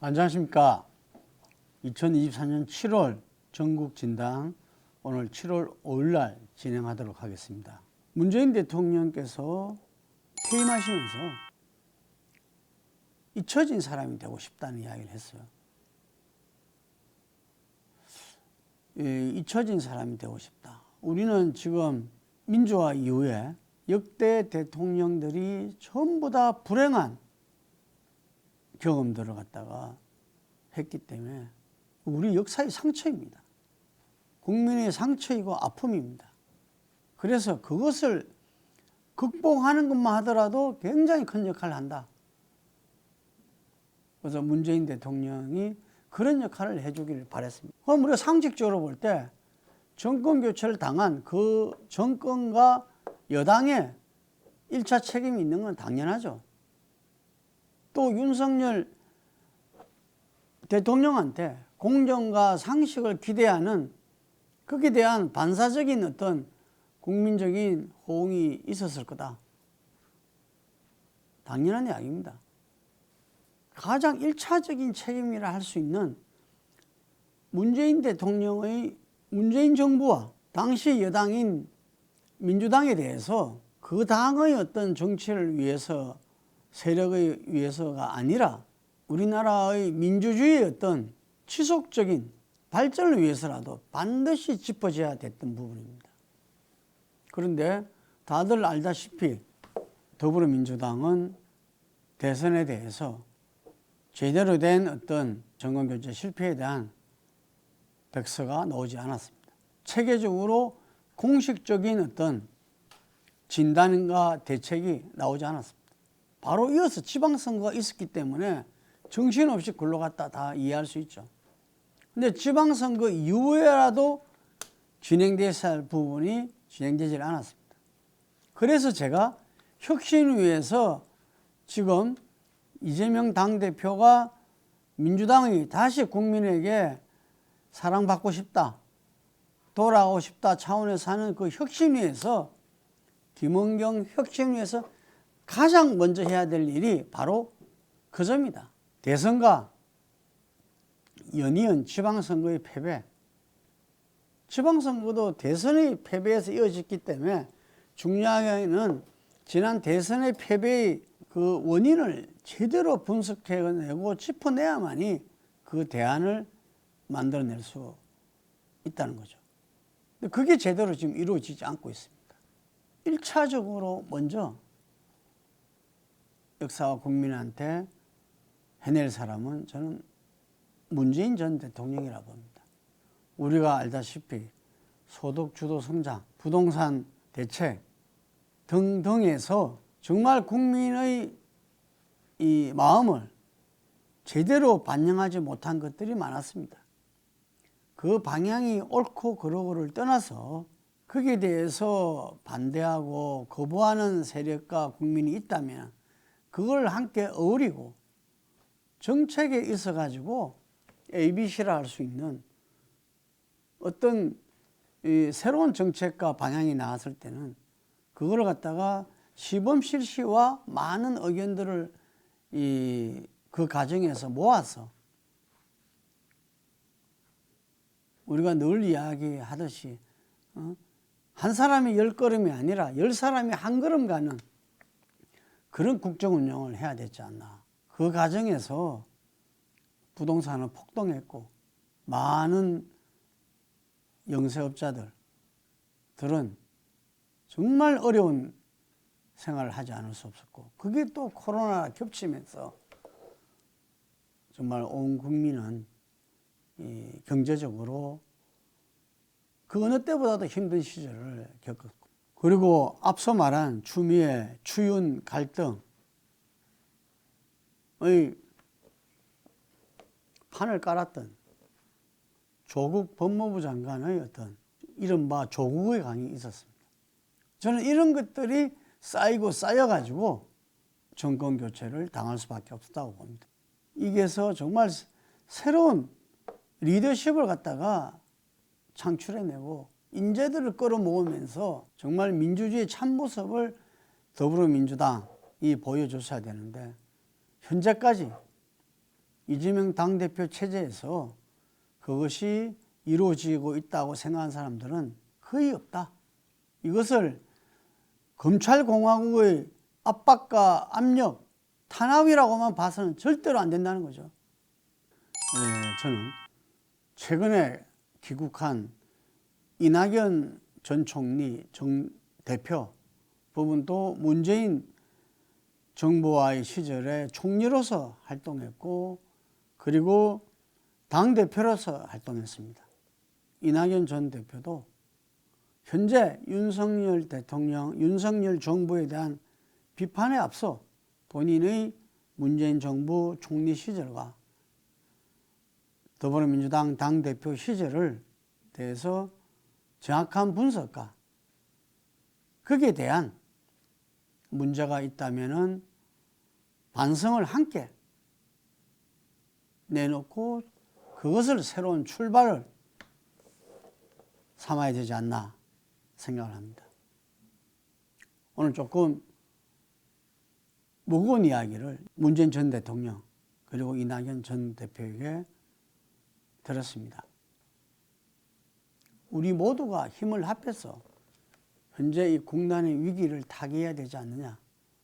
안녕하십니까. 2024년 7월 전국 진당 오늘 7월 5일 날 진행하도록 하겠습니다. 문재인 대통령께서 퇴임하시면서 잊혀진 사람이 되고 싶다는 이야기를 했어요. 잊혀진 사람이 되고 싶다. 우리는 지금 민주화 이후에 역대 대통령들이 전부 다 불행한 경험들을 갖다가 했기 때문에 우리 역사의 상처입니다. 국민의 상처이고 아픔입니다. 그래서 그것을 극복하는 것만 하더라도 굉장히 큰 역할을 한다. 그래서 문재인 대통령이 그런 역할을 해주기를 바랬습니다. 그럼 우리가 상식적으로 볼 때 정권 교체를 당한 그 정권과 여당의 1차 책임이 있는 건 당연하죠. 또 윤석열 대통령한테 공정과 상식을 기대하는 거기에 대한 반사적인 어떤 국민적인 호응이 있었을 거다. 당연한 이야기입니다. 가장 1차적인 책임이라 할 수 있는 문재인 대통령의 문재인 정부와 당시 여당인 민주당에 대해서 그 당의 어떤 정치를 위해서 세력에 위해서가 아니라 우리나라의 민주주의의 어떤 지속적인 발전을 위해서라도 반드시 짚어져야 됐던 부분입니다. 그런데 다들 알다시피 더불어민주당은 대선에 대해서 제대로 된 어떤 정권교체 실패에 대한 백서가 나오지 않았습니다. 체계적으로 공식적인 어떤 진단과 대책이 나오지 않았습니다. 바로 이어서 지방선거가 있었기 때문에 정신없이 굴러갔다 다 이해할 수 있죠. 근데 지방선거 이후에라도 진행되어야 할 부분이 진행되지 않았습니다. 그래서 제가 혁신위에서 지금 이재명 당대표가 민주당이 다시 국민에게 사랑받고 싶다, 돌아가고 싶다 차원에서 하는 그 혁신위에서 김원경 혁신위에서 가장 먼저 해야 될 일이 바로 그 점이다. 대선과 연이은 지방선거의 패배, 지방선거도 대선의 패배에서 이어졌기 때문에 중요하게는 지난 대선의 패배의 그 원인을 제대로 분석해내고 짚어내야만이 그 대안을 만들어낼 수 있다는 거죠. 근데 그게 제대로 지금 이루어지지 않고 있습니다. 1차적으로 먼저 역사와 국민한테 해낼 사람은 저는 문재인 전 대통령이라 봅니다. 우리가 알다시피 소득주도 성장, 부동산 대책 등등에서 정말 국민의 이 마음을 제대로 반영하지 못한 것들이 많았습니다. 그 방향이 옳고 그르고를 떠나서 거기에 대해서 반대하고 거부하는 세력과 국민이 있다면 그걸 함께 어우리고 정책에 있어 가지고 ABC라 할 수 있는 어떤 새로운 정책과 방향이 나왔을 때는 그걸 갖다가 시범 실시와 많은 의견들을 그 과정에서 모아서 우리가 늘 이야기하듯이 한 사람이 10걸음이 아니라 10사람이 한 걸음 가는 그런 국정 운영을 해야 되지 않나. 그 과정에서 부동산은 폭등했고 많은 영세업자들은 정말 어려운 생활을 하지 않을 수 없었고 그게 또 코로나 겹치면서 정말 온 국민은 경제적으로 그 어느 때보다도 힘든 시절을 겪었고 그리고 앞서 말한 추미애, 추윤 갈등의 판을 깔았던 조국 법무부 장관의 어떤 이른바 조국의 강이 있었습니다. 저는 이런 것들이 쌓이고 쌓여가지고 정권 교체를 당할 수밖에 없었다고 봅니다. 이게서 정말 새로운 리더십을 갖다가 창출해내고 인재들을 끌어모으면서 정말 민주주의의 참모습을 더불어민주당이 보여줬어야 되는데 현재까지 이재명 당대표 체제에서 그것이 이루어지고 있다고 생각하는 사람들은 거의 없다. 이것을 검찰공화국의 압박과 압력, 탄압이라고만 봐서는 절대로 안 된다는 거죠. 저는 최근에 귀국한 이낙연 전 총리, 정 대표 부분도 문재인 정부와의 시절에 총리로서 활동했고 그리고 당대표로서 활동했습니다. 이낙연 전 대표도 현재 윤석열 대통령, 윤석열 정부에 대한 비판에 앞서 본인의 문재인 정부 총리 시절과 더불어민주당 당대표 시절을 대해서 정확한 분석과 거기에 대한 문제가 있다면 반성을 함께 내놓고 그것을 새로운 출발을 삼아야 되지 않나 생각을 합니다. 오늘 조금 무거운 이야기를 문재인 전 대통령 그리고 이낙연 전 대표에게 들었습니다. 우리 모두가 힘을 합해서 현재 이 국난의 위기를 타개해야 되지 않느냐.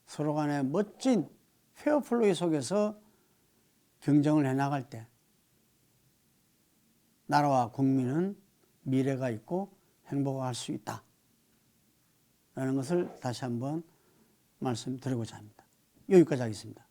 서로 간에 멋진 페어플레이 속에서 경쟁을 해나갈 때 나라와 국민은 미래가 있고 행복할 수 있다. 라는 것을 다시 한번 말씀드리고자 합니다. 여기까지 하겠습니다.